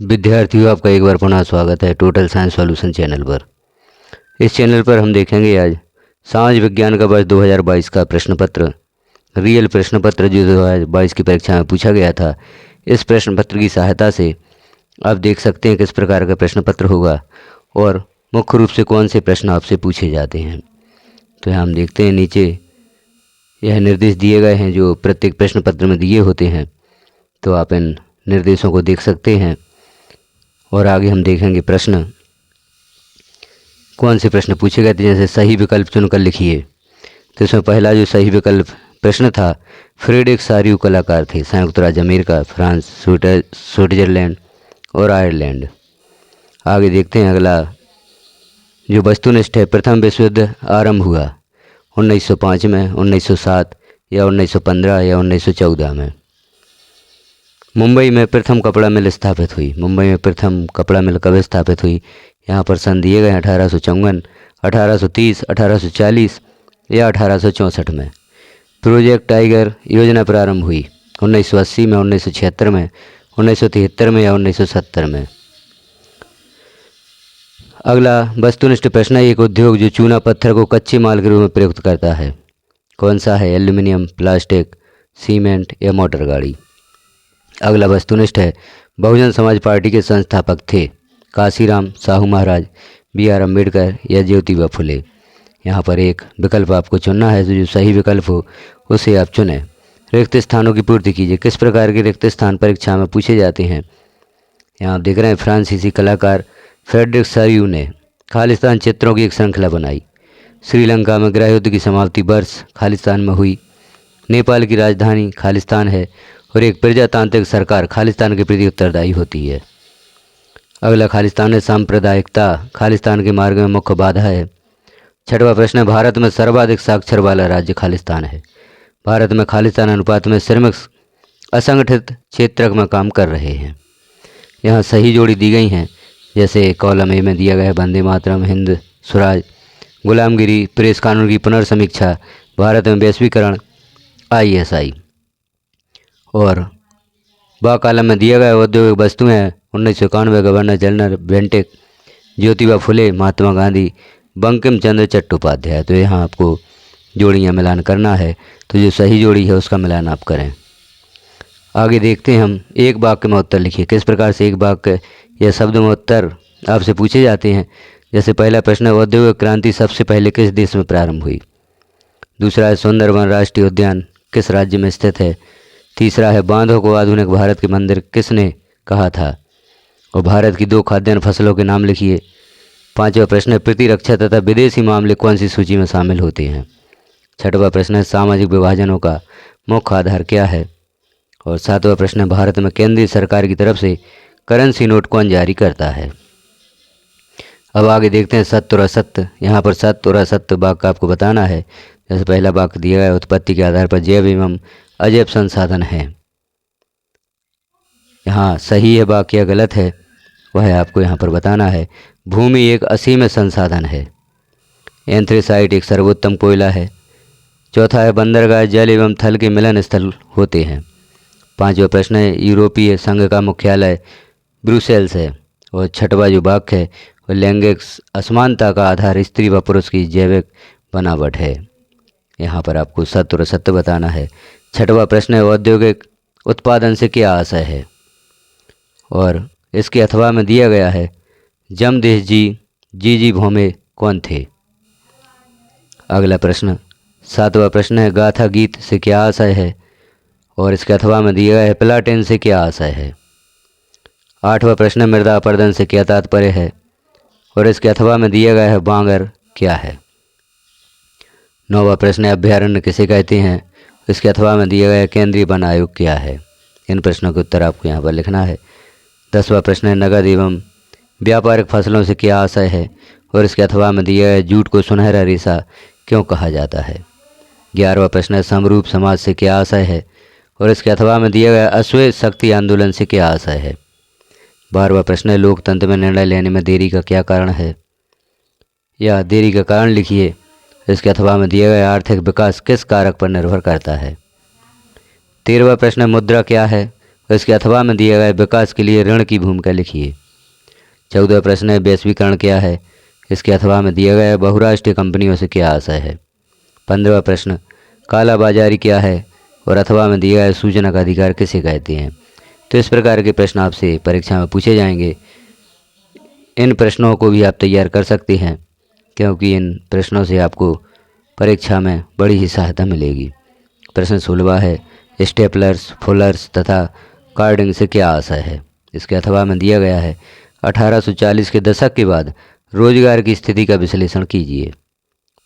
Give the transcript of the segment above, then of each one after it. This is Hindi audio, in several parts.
विद्यार्थियों, आपका एक बार पुनः स्वागत है टोटल साइंस सॉल्यूशन चैनल पर। इस चैनल पर हम देखेंगे आज समाज विज्ञान का वर्ष 2022 का प्रश्न पत्र, रियल प्रश्न पत्र जो 2022 की परीक्षा में पूछा गया था। इस प्रश्न पत्र की सहायता से आप देख सकते हैं किस प्रकार का प्रश्न पत्र होगा और मुख्य रूप से कौन से प्रश्न आपसे पूछे जाते हैं। तो यहाँ हम देखते हैं नीचे यह निर्देश दिए गए हैं जो प्रत्येक प्रश्न पत्र में दिए होते हैं। तो आप इन निर्देशों को देख सकते हैं और आगे हम देखेंगे प्रश्न कौन से प्रश्न पूछे गए थे। जैसे सही विकल्प चुनकर लिखिए। तो इसमें पहला जो सही विकल्प प्रश्न था, फ्रेडरिक सारियू कलाकार थे, संयुक्त राज्य अमेरिका, फ्रांस, स्विट्जरलैंड और आयरलैंड। आगे देखते हैं अगला जो वस्तुनिष्ठ है, प्रथम विश्व युद्ध आरंभ हुआ 1905 में, 1907 या 1915 या 1914 में। मुंबई में प्रथम कपड़ा मिल स्थापित हुई। मुंबई में प्रथम कपड़ा मिल कब स्थापित हुई? यहाँ पर सन दिए गए 1854, 1830, 1840 या 1864 में। प्रोजेक्ट टाइगर योजना प्रारंभ हुई 1980 में, 1976 में, 1973 में या 1970 में। अगला वस्तुनिष्ठ प्रश्न है, एक उद्योग जो चूना पत्थर को कच्चे माल के रूप में प्रयुक्त करता है, कौन सा है? एल्यूमिनियम, प्लास्टिक, सीमेंट या मोटर गाड़ी। अगला वस्तुनिष्ठ है, बहुजन समाज पार्टी के संस्थापक थे काशीराम, साहू महाराज, BR अम्बेडकर या ज्योतिबा फुले। यहाँ पर एक विकल्प आपको चुनना है, जो सही विकल्प हो उसे आप चुनें। रिक्त स्थानों की पूर्ति कीजिए। किस प्रकार के रिक्त स्थान परीक्षा में पूछे जाते हैं? यहाँ आप देख रहे हैं फ्रांसीसी कलाकार फ्रेडरिक सारियू ने खालिस्तान चित्रों की एक श्रृंखला बनाई। श्रीलंका में गृह युद्ध की समाप्ति वर्ष खालिस्तान में हुई। नेपाल की राजधानी खालिस्तान है और एक प्रजातांत्रिक सरकार खालिस्तान के प्रति उत्तरदायी होती है। अगला खालिस्तान है सांप्रदायिकता खालिस्तान के मार्ग में मुख्य बाधा है। छठवां प्रश्न है, भारत में सर्वाधिक साक्षर वाला राज्य खालिस्तान है। भारत में खालिस्तान अनुपात में श्रमिक असंगठित क्षेत्र में काम कर रहे हैं। यहाँ सही जोड़ी दी गई हैं, जैसे कॉलम ए में दिया गया है वंदे मातरम, हिंद स्वराज, गुलामगिरी, प्रेस कानून की पुनर्समीक्षा, भारत में वैश्वीकरण, ISI। और बा कॉलम में दिया गया औद्योगिक वस्तुएं 1991 governor general Bentinck, Jyotiba Phule, Mahatma Gandhi, Bankim Chandra Chattopadhyay. तो यहाँ आपको जोड़ियाँ मिलान करना है, तो जो सही जोड़ी है उसका मिलान आप करें। आगे देखते हैं हम, एक वाक्य में उत्तर लिखिए। किस प्रकार से एक वाक्य या शब्द में उत्तर आपसे पूछे जाते हैं। जैसे पहला प्रश्न है, औद्योगिक क्रांति सबसे पहले किस देश में प्रारंभ हुई? दूसरा है, सुंदरवन राष्ट्रीय उद्यान किस राज्य में स्थित है? तीसरा है, बांधों को आधुनिक भारत के मंदिर किसने कहा था? और भारत की 2 खाद्यान्न फसलों के नाम लिखिए। पांचवा प्रश्न है, प्रतिरक्षा तथा विदेशी मामले कौन सी सूची में शामिल होते हैं? छठवां प्रश्न है, सामाजिक विभाजनों का मुख्य आधार क्या है? और सातवां प्रश्न है, भारत में केंद्रीय सरकार की तरफ से करेंसी नोट कौन जारी करता है? अब आगे देखते हैं सत्य और असत्य। यहाँ पर सत्य और असत्य वाक्य आपको बताना है। जैसे पहला वाक्य दिया गया, उत्पत्ति के आधार पर जैव एवं अजैव संसाधन है। यहाँ सही है वाक्य या गलत है वह आपको यहाँ पर बताना है। भूमि एक असीम संसाधन है। एंथ्रेसाइट एक सर्वोत्तम कोयला है। चौथा है, बंदरगाह जल एवं थल के मिलन स्थल होते हैं। पांचवा प्रश्न है, यूरोपीय संघ का मुख्यालय ब्रुसेल्स है। और छठवा जो वाक्य है वह लैंगिक असमानता का आधार स्त्री व पुरुष की जैविक बनावट है। यहाँ पर आपको सत्य और असत्य बताना है। छठवा प्रश्न है, औद्योगिक उत्पादन से क्या आशय है? और इसके अथवा में दिया गया है, जमदेश जी भोमे कौन थे? अगला प्रश्न सातवां प्रश्न है, गाथा गीत से क्या आशय है? और इसके अथवा में दिया गया है, प्लाटेन से क्या आशय है? आठवां प्रश्न, मृदा अपर्दन से क्या तात्पर्य है? और इसके अथवा में दिया गया है, बांगर क्या है? नौवां प्रश्न है, अभ्यारण्य किसे कहते हैं? इसके अथवा में दिया गया है, केंद्रीय वन आयोग क्या है? इन प्रश्नों के उत्तर आपको यहाँ पर लिखना है। 10वां प्रश्न है, नगद एवं व्यापारिक फसलों से क्या आशय है? और इसके अथवा में दिया है, जूट को सुनहरा रेशा क्यों कहा जाता है? 11वां प्रश्न है, समरूप समाज से क्या आशय है? और इसके अथवा में दिया गया, अश्वेत शक्ति आंदोलन से क्या आशय है? 12वां प्रश्न है, लोकतंत्र में निर्णय लेने में देरी का क्या कारण है? या देरी का कारण लिखिए। इसके अथवा में दिया गया, आर्थिक विकास किस कारक पर निर्भर करता है? 13वां प्रश्न है, मुद्रा क्या है? इसके अथवा में दिए गए विकास के लिए ऋण की भूमिका लिखिए। 14वां प्रश्न है वैश्वीकरण क्या है। इसके अथवा में दिया गया बहुराष्ट्रीय कंपनियों से क्या आशय है। 15वां प्रश्न काला बाजारी क्या है और अथवा में दिया गया सूचना का अधिकार किसे कहते हैं। तो इस प्रकार के प्रश्न आपसे परीक्षा में पूछे जाएंगे। इन प्रश्नों को भी आप तैयार कर सकते हैं क्योंकि इन प्रश्नों से आपको परीक्षा में बड़ी ही सहायता मिलेगी। प्रश्न 16वां है स्टेपलर्स, फुलर्स तथा कार्डिंग से क्या आशय है। इसके अथवा में दिया गया है 1840 के दशक के बाद रोजगार की स्थिति का विश्लेषण कीजिए।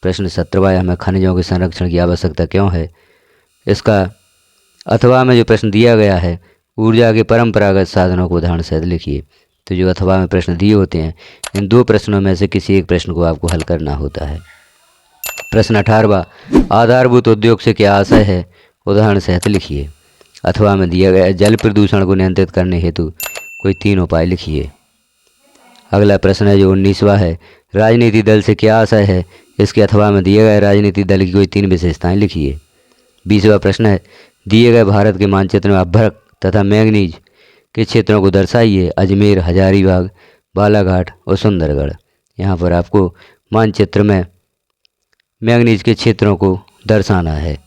प्रश्न 17वां हमें खनिजों के संरक्षण की आवश्यकता क्यों है। इसका अथवा में जो प्रश्न दिया गया है ऊर्जा के परंपरागत साधनों को उदाहरण सहित लिखिए। तो जो अथवा में प्रश्न दिए होते हैं इन दो प्रश्नों में से किसी एक प्रश्न को आपको हल करना होता है। प्रश्न 18वां आधारभूत उद्योग से क्या आशय है, उदाहरण सहित लिखिए। अथवा में दिया गया जल प्रदूषण को नियंत्रित करने हेतु कोई 3 उपाय लिखिए। अगला प्रश्न है जो 19वां है राजनीति दल से क्या आशय है। इसके अथवा में दिए गए राजनीति दल की कोई 3 विशेषताएं लिखिए। 20वां प्रश्न है दिए गए भारत के मानचित्र में अभ्रक तथा मैंगनीज के क्षेत्रों को दर्शाइए। अजमेर, हजारीबाग, बालाघाट और सुंदरगढ़। यहाँ पर आपको मानचित्र में मैंगनीज के क्षेत्रों को दर्शाना है।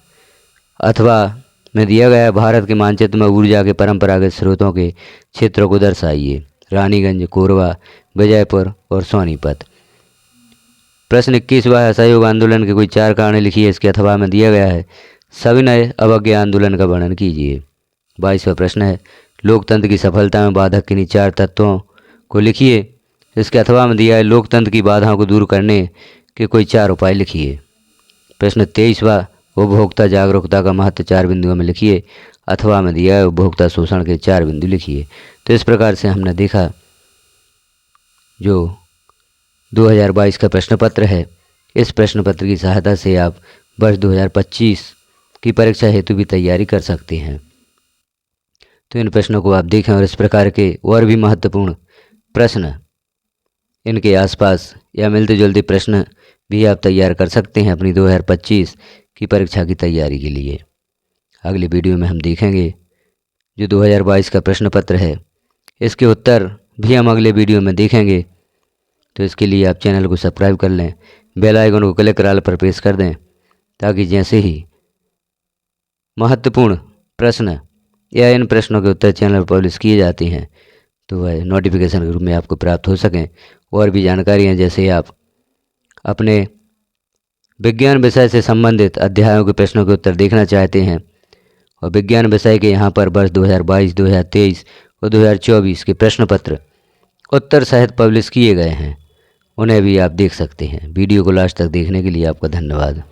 अथवा में दिया गया भारत के मानचित्र में ऊर्जा के परंपरागत स्रोतों के क्षेत्रों को दर्शाइए। रानीगंज, कोरबा, विजयपुर और सोनीपत। प्रश्न 21वां है असहयोग आंदोलन के कोई 4 कारण लिखिए। इसके अथवा में दिया गया है सविनय अवज्ञा आंदोलन का वर्णन कीजिए। 22वां प्रश्न है लोकतंत्र की सफलता में बाधक किन्हीं 4 तत्वों को लिखिए। इसके अथवा में दिया है लोकतंत्र की बाधाओं को दूर करने के कोई 4 उपाय लिखिए। प्रश्न 23वां उपभोक्ता जागरूकता का महत्व 4 बिंदुओं में लिखिए। अथवा में दिया है उपभोक्ता शोषण के 4 बिंदु लिखिए। तो इस प्रकार से हमने देखा जो 2022 का प्रश्न पत्र है। इस प्रश्न पत्र की सहायता से आप वर्ष 2025 की परीक्षा हेतु भी तैयारी कर सकते हैं। तो इन प्रश्नों को आप देखें और इस प्रकार के और भी महत्वपूर्ण प्रश्न इनके आसपास या मिलते जुलते प्रश्न भी आप तैयार कर सकते हैं अपनी 2025 की परीक्षा की तैयारी के लिए। अगले वीडियो में हम देखेंगे जो 2022 का प्रश्न पत्र है इसके उत्तर भी हम अगले वीडियो में देखेंगे। तो इसके लिए आप चैनल को सब्सक्राइब कर लें, बेल आइकन को क्लिक कर ऑल पर प्रेस कर दें ताकि जैसे ही महत्वपूर्ण प्रश्न या इन प्रश्नों के उत्तर चैनल पर पब्लिश किए जाते हैं तो वह नोटिफिकेशन के रूप में आपको प्राप्त हो सकें। और भी जानकारियाँ जैसे आप अपने विज्ञान विषय से संबंधित अध्यायों के प्रश्नों के उत्तर देखना चाहते हैं और विज्ञान विषय के यहाँ पर वर्ष 2022, 2023 और 2024 के प्रश्न पत्र उत्तर सहित पब्लिश किए गए हैं, उन्हें भी आप देख सकते हैं। वीडियो को लास्ट तक देखने के लिए आपका धन्यवाद।